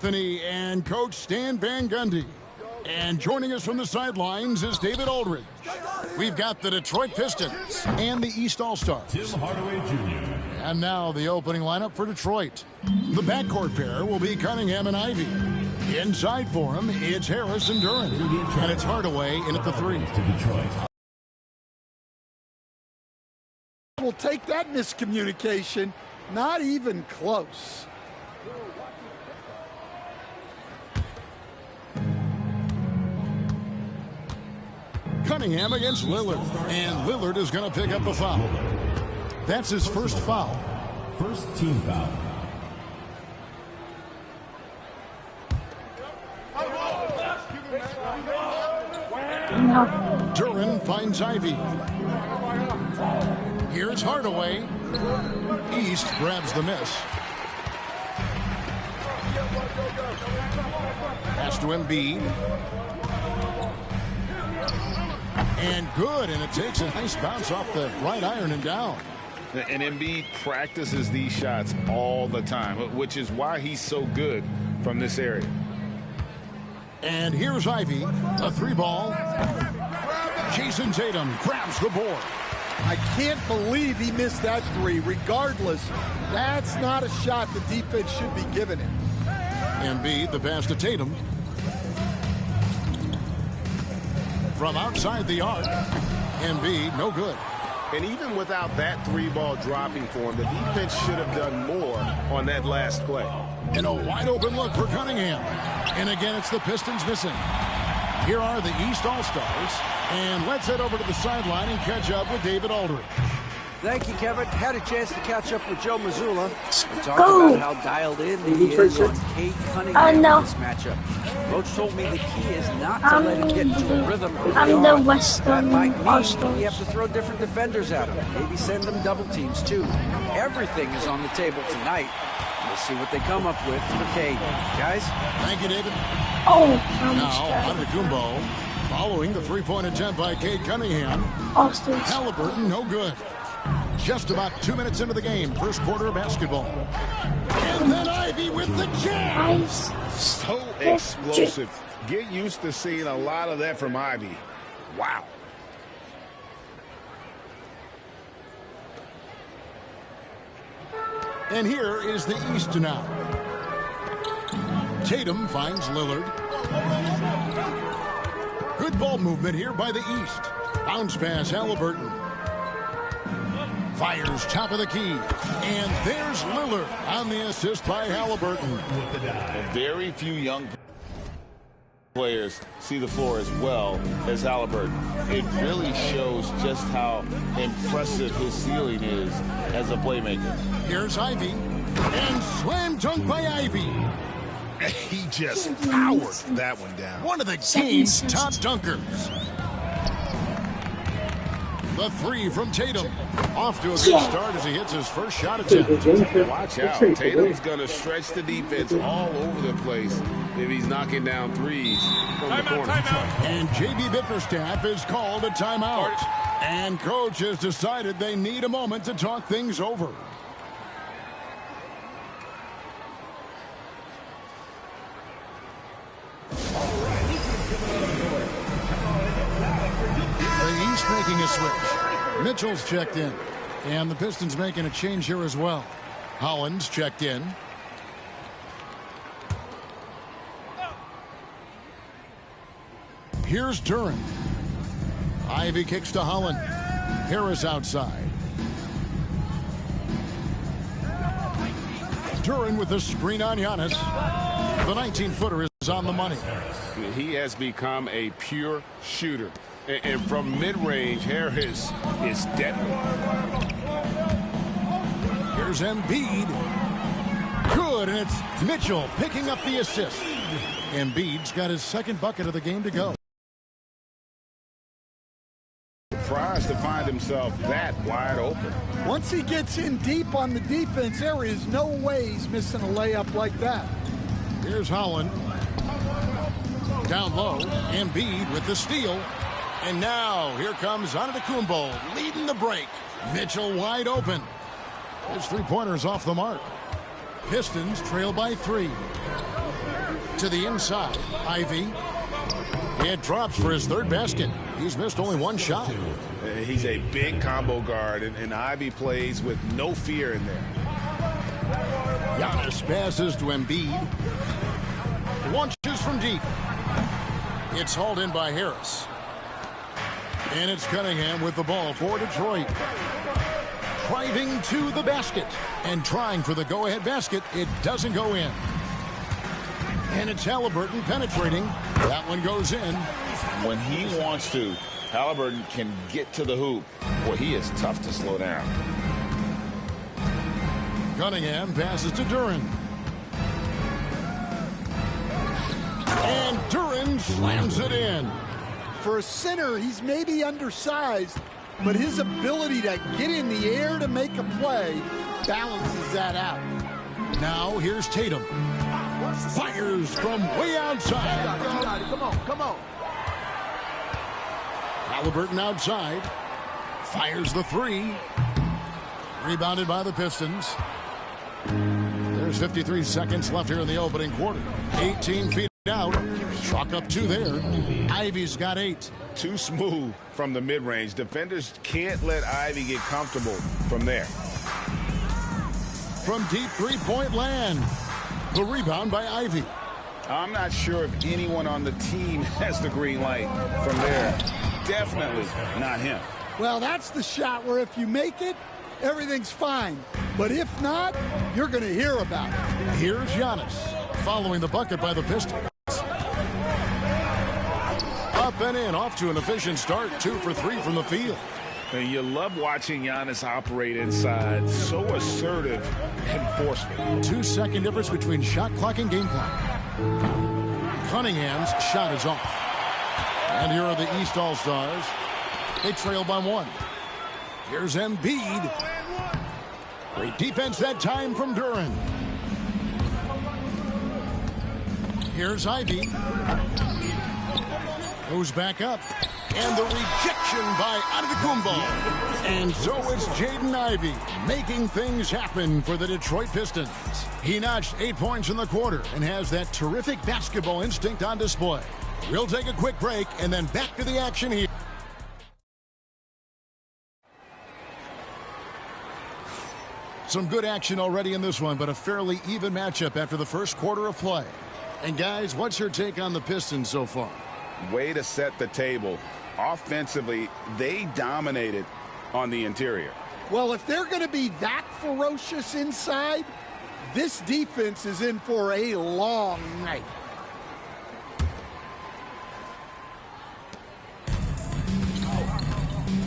Anthony and Coach Stan Van Gundy. And joining us from the sidelines is David Aldridge. We've got the Detroit Pistons and the East All-Stars. Tim Hardaway Jr. And now the opening lineup for Detroit. The backcourt pair will be Cunningham and Ivey. Inside for him, it's Harris and Duren. And it's Hardaway in at the 3. We'll take that miscommunication. Not even close. Cunningham against Lillard, and Lillard is going to pick up a foul. That's his first foul. First team foul. Duren finds Ivey. Here's Hardaway. East grabs the miss. Pass to Embiid. And good, and it takes a nice bounce off the right iron and down. And Embiid practices these shots all the time, which is why he's so good from this area. And here's Ivey, a 3-ball. Jason Tatum grabs the board. I can't believe he missed that 3. Regardless, that's not a shot the defense should be giving him. Embiid, the pass to Tatum. From outside the arc, Embiid, no good. And even without that 3-ball dropping for him, the defense should have done more on that last play. And a wide open look for Cunningham. And again, it's the Pistons missing. Here are the East All-Stars. And let's head over to the sideline and catch up with David Aldridge. Thank you, Kevin. Had a chance to catch up with Joe Mazzulla. We talked about how dialed in he is on Cade Cunningham in this matchup. Coach told me the key is not to let him get into a rhythm early I'm the on. Western That might mean All-Stars. you have to throw different defenders at him. Maybe send them double teams, too. Everything is on the table tonight. We'll see what they come up with for Cade. Guys? Thank you, David. Oh, Now, Antetokounmpo, following the 3-point attempt by Cade Cunningham. All-Stars. Halliburton, no good. Just about 2 minutes into the game, first quarter of basketball. And then Ivey with the jam. Nice. So explosive. Get used to seeing a lot of that from Ivey. Wow. And here is the East now. Tatum finds Lillard. Good ball movement here by the East. Bounce pass, Halliburton. Fires top of the key. And there's Lillard on the assist by Halliburton. Very few young players see the floor as well as Halliburton. It really shows just how impressive his ceiling is as a playmaker. Here's Ivey. And slam dunk by Ivey. He just powered that one down. One of the game's top dunkers. The 3 from Tatum. Off to a good start as he hits his first shot attempt. Watch out. Tatum's going to stretch the defense all over the place if he's knocking down threes from the corner. And J.B. Bickerstaff has called a timeout. And coach has decided they need a moment to talk things over. The East making a switch. Mitchell's checked in. And the Pistons making a change here as well. Holland's checked in. Here's Duren. Ivey kicks to Holland. Harris outside. Duren with the screen on Giannis. The 19-footer is on the money. He has become a pure shooter. And from mid-range, Harris is deadly. Here's Embiid. Good, and it's Mitchell picking up the assist. Embiid's got his second bucket of the game to go. Surprised to find himself that wide open. Once he gets in deep on the defense, there is no way he's missing a layup like that. Here's Holland. Down low, Embiid with the steal. And now, here comes Antetokounmpo leading the break. Mitchell wide open. His three-pointer's off the mark. Pistons trail by 3. To the inside, Ivy. It drops for his third basket. He's missed only one shot. He's a big combo guard, and Ivy plays with no fear in there. Giannis passes to Embiid. Launches from deep. It's hauled in by Harris. And it's Cunningham with the ball for Detroit. Driving to the basket and trying for the go-ahead basket. It doesn't go in. And it's Halliburton penetrating. That one goes in. When he wants to, Halliburton can get to the hoop. Boy, he is tough to slow down. Cunningham passes to Duren. And Duren slams it in. For a center, he's maybe undersized, but his ability to get in the air to make a play balances that out. Now here's Tatum. Fires from way outside. Come on. Halliburton outside. Fires the three. Rebounded by the Pistons. There's 53 seconds left here in the opening quarter. 18 feet out. Chalk up 2 there. Ivy's got 8. Too smooth from the mid-range. Defenders can't let Ivy get comfortable from there. From deep three-point land. The rebound by Ivy. I'm not sure if anyone on the team has the green light from there. Definitely not him. Well, that's the shot where if you make it, everything's fine. But if not, you're going to hear about it. Here's Giannis following the bucket by the Pistons. Up and in, off to an efficient start. 2 for 3 from the field. And you love watching Giannis operate inside. So assertive enforcement. 2-second difference between shot clock and game clock. Cunningham's shot is off. And here are the East All-Stars. They trail by 1. Here's Embiid. Great defense that time from Duren. Here's Ivy. Goes back up. And the rejection by Antetokounmpo. And so it's Jaden Ivey making things happen for the Detroit Pistons. He notched 8 points in the quarter and has that terrific basketball instinct on display. We'll take a quick break and then back to the action here. Some good action already in this one, but a fairly even matchup after the first quarter of play. And guys, what's your take on the Pistons so far? Way to set the table. Offensively, they dominated on the interior. Well, if they're going to be that ferocious inside, this defense is in for a long night.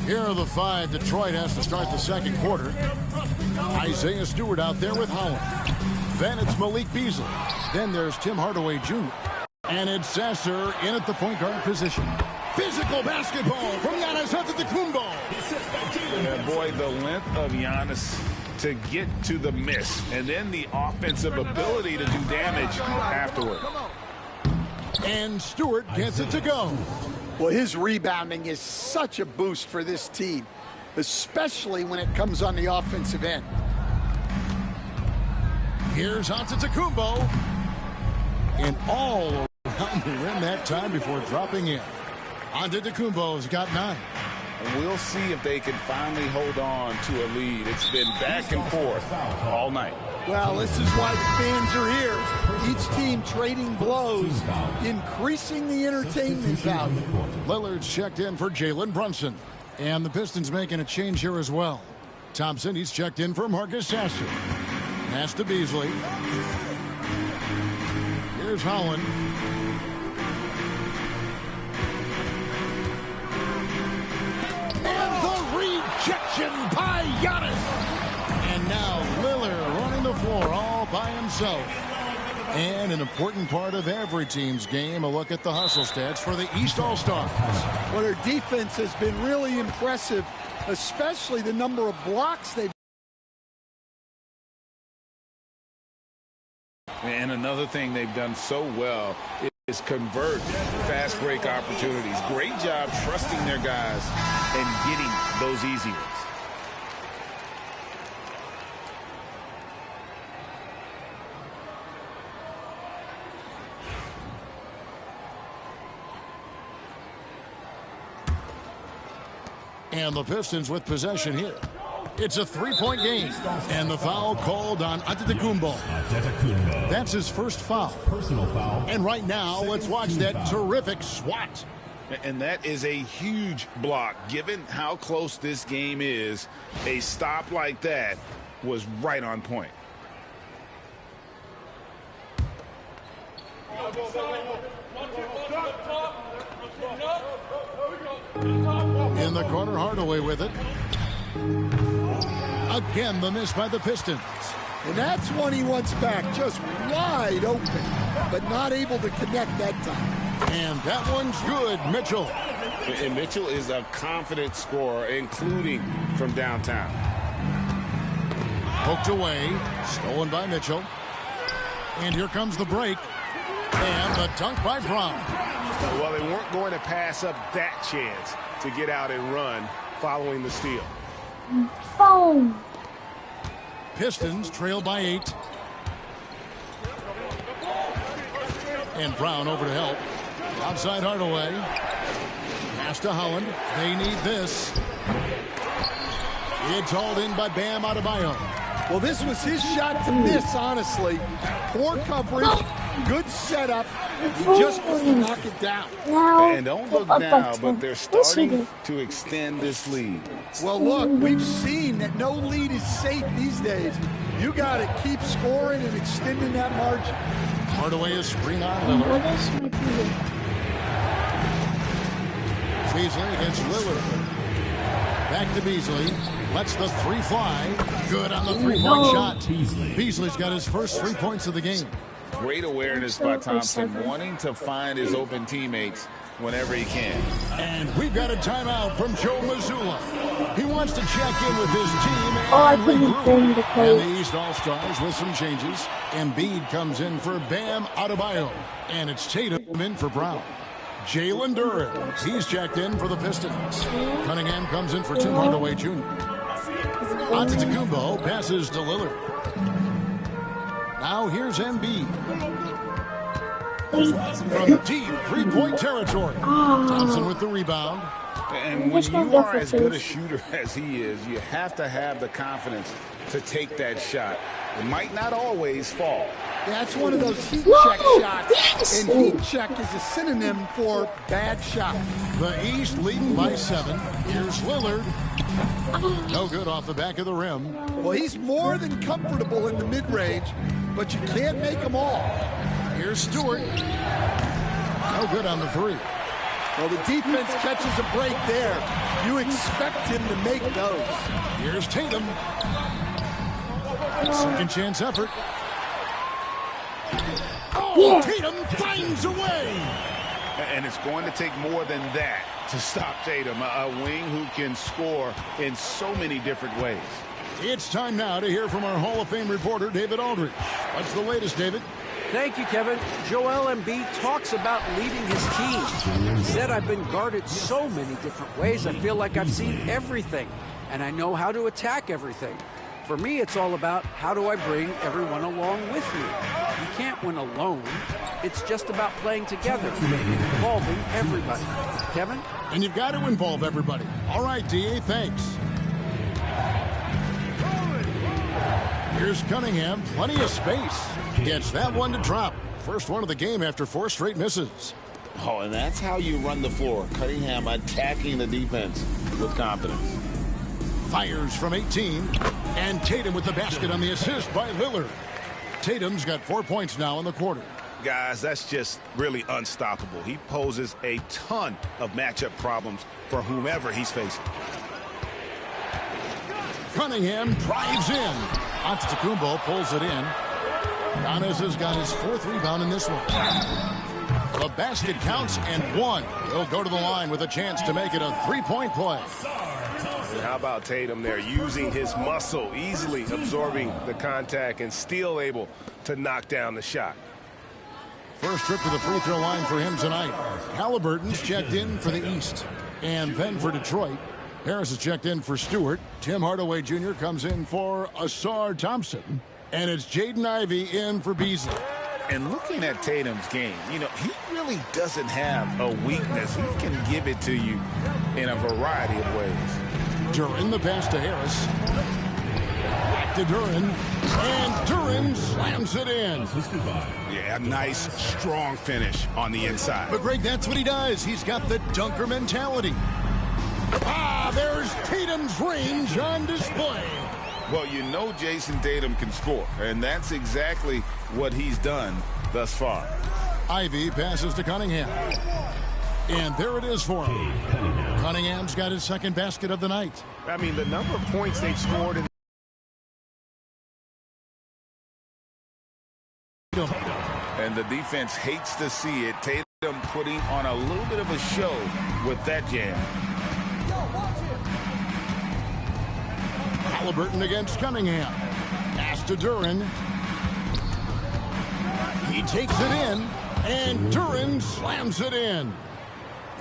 Here are the 5 Detroit has to start the second quarter. Isaiah Stewart out there with Holland. Then it's Malik Beasley. Then there's Tim Hardaway Jr. And it's Sasser in at the point guard position. Physical basketball from Giannis Antetokounmpo. Yeah, boy, the length of Giannis to get to the miss. And then the offensive ability to do damage afterward. And Stewart gets it to go. Well, his rebounding is such a boost for this team, especially when it comes on the offensive end. Here's Antetokounmpo. And all around the rim that time before dropping in. Antetokounmpo's got 9. We'll see if they can finally hold on to a lead. It's been back and forth all night. Well, this is why the fans are here. Each team trading blows, increasing the entertainment value. Lillard's checked in for Jalen Brunson. And the Pistons making a change here as well. Thompson, he's checked in for Marcus Sasser. Pass to Beasley. Here's Holland. And the rejection by Giannis. And now Lillard running the floor all by himself. And an important part of every team's game, a look at the hustle stats for the East All-Stars. Well, their defense has been really impressive, especially the number of blocks they've. And another thing they've done so well is convert fast break opportunities. Great job trusting their guys and getting those easy ones. And the Pistons with possession here. It's a three-point game. And the foul called on Antetokounmpo. That's his first foul. Personal foul. And right now, let's watch that terrific swat. And that is a huge block. Given how close this game is, a stop like that was right on point. In the corner, Hardaway with it. Again, the miss by the Pistons. And that's one he wants back, just wide open, but not able to connect that time. And that one's good, Mitchell. And Mitchell is a confident scorer, including from downtown. Poked away, stolen by Mitchell. And here comes the break. And the dunk by Brown. Well, they weren't going to pass up that chance to get out and run following the steal. Pistons trail by 8. And Brown over to help. Outside Hardaway. Pass to Holland. They need this. It's hauled in by Bam Adebayo. Well, this was his shot to miss, honestly. Poor coverage, good setup. He just couldn't knock it down. And don't look now, but they're starting to extend this lead. Well, look, we've seen that no lead is safe these days. You got to keep scoring and extending that margin. Hardaway is screen on Lillard. Beasley against Lillard. Back to Beasley. Lets the three fly. Good on the three-point shot. Beasley's got his first 3 points of the game. Great awareness by Thompson, wanting to find his open teammates whenever he can. And we've got a timeout from Joe Mazzulla. He wants to check in with his team and regroup. And the East All-Stars with some changes. Embiid comes in for Bam Adebayo. And it's Tatum in for Brown. Jalen Duren, he's checked in for the Pistons. Cunningham comes in for Tim Hardaway Jr. Antetokounmpo passes to Lillard. Now here's Embiid. From deep three-point territory. Thompson with the rebound. And when you are as good a shooter as he is, you have to have the confidence to take that shot. It might not always fall. That's one of those heat check shots, and heat check is a synonym for bad shot. The East leading by 7. Here's Lillard. No good off the back of the rim. Well, he's more than comfortable in the mid-range, but you can't make them all. Here's Stewart. No good on the three. Well, the defense catches a break there. You expect him to make those. Here's Tatum. Second chance effort. Oh, Tatum finds a way. And it's going to take more than that to stop Tatum, a wing who can score in so many different ways. It's time now to hear from our Hall of Fame reporter, David Aldridge. What's the latest, David? Thank you, Kevin. Joel Embiid talks about leading his team. He said, I've been guarded so many different ways. I feel like I've seen everything, and I know how to attack everything. For me, it's all about how do I bring everyone along with me. You can't win alone. It's just about playing together, involving everybody. Kevin? And you've got to involve everybody. All right, D.A., thanks. Here's Cunningham, plenty of space. Gets that one to drop. First one of the game after 4 straight misses. Oh, and that's how you run the floor. Cunningham attacking the defense with confidence. Fires from 18. And Tatum with the basket on the assist by Lillard. Tatum's got 4 points now in the quarter. Guys, that's just really unstoppable. He poses a ton of matchup problems for whomever he's facing. Cunningham drives in. Antetokounmpo pulls it in. Giannis has got his 4th rebound in this one. The basket counts and 1. He'll go to the line with a chance to make it a 3-point play. And how about Tatum there, using his muscle, easily absorbing the contact and still able to knock down the shot. First trip to the free throw line for him tonight. Halliburton's checked in for the East. And then for Detroit, Harris is checked in for Stewart. Tim Hardaway Jr. comes in for Ausar Thompson. And it's Jaden Ivey in for Beasley. And looking at Tatum's game, you know, he really doesn't have a weakness. He can give it to you in a variety of ways. Duren, the pass to Harris. Back to Duren. And Duren slams it in. Yeah, a nice, strong finish on the inside. But, Greg, that's what he does. He's got the dunker mentality. There's Tatum's range on display. Well, you know Jason Tatum can score, and that's exactly what he's done thus far. Ivy passes to Cunningham. And there it is for him. Cunningham's got his second basket of the night. I mean, the number of points they've scored in and the defense hates to see it. Tatum putting on a little bit of a show with that jam. Halliburton against Cunningham. Pass to Duren. He takes it in, and Duren slams it in.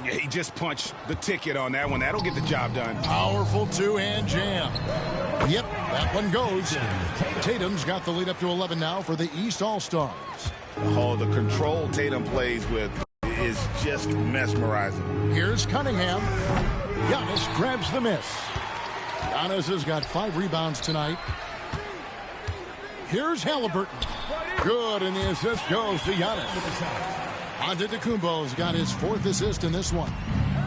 Yeah, he just punched the ticket on that one. That'll get the job done. Powerful two-hand jam. Yep, that one goes. Tatum's got the lead up to 11 now for the East All-Stars. Oh, the control Tatum plays with is just mesmerizing. Here's Cunningham. Giannis grabs the miss. Giannis has got 5 rebounds tonight. Here's Halliburton. Good, and the assist goes to Giannis. Antetokounmpo's got his 4th assist in this one.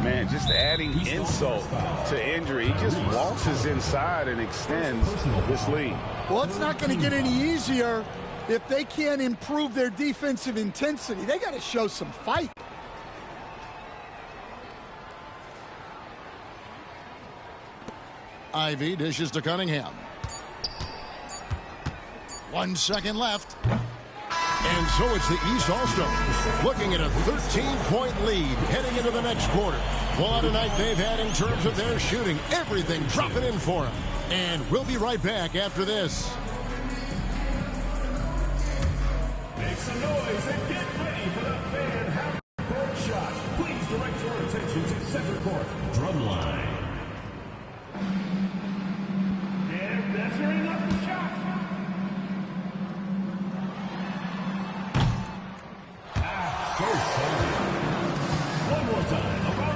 Man, just adding insult to injury. He just waltzes inside and extends this lead. Well, it's not going to get any easier if they can't improve their defensive intensity. They got to show some fight. Ivy dishes to Cunningham. 1 second left. And so it's the East All-Stars looking at a 13-point lead heading into the next quarter. What a night they've had in terms of their shooting. Everything dropping in for them. And we'll be right back after this. Make some noise and get ready for the fan half-court shot. Please direct your attention to center court. Drumline. And measuring up the shot. So sorry. One more time.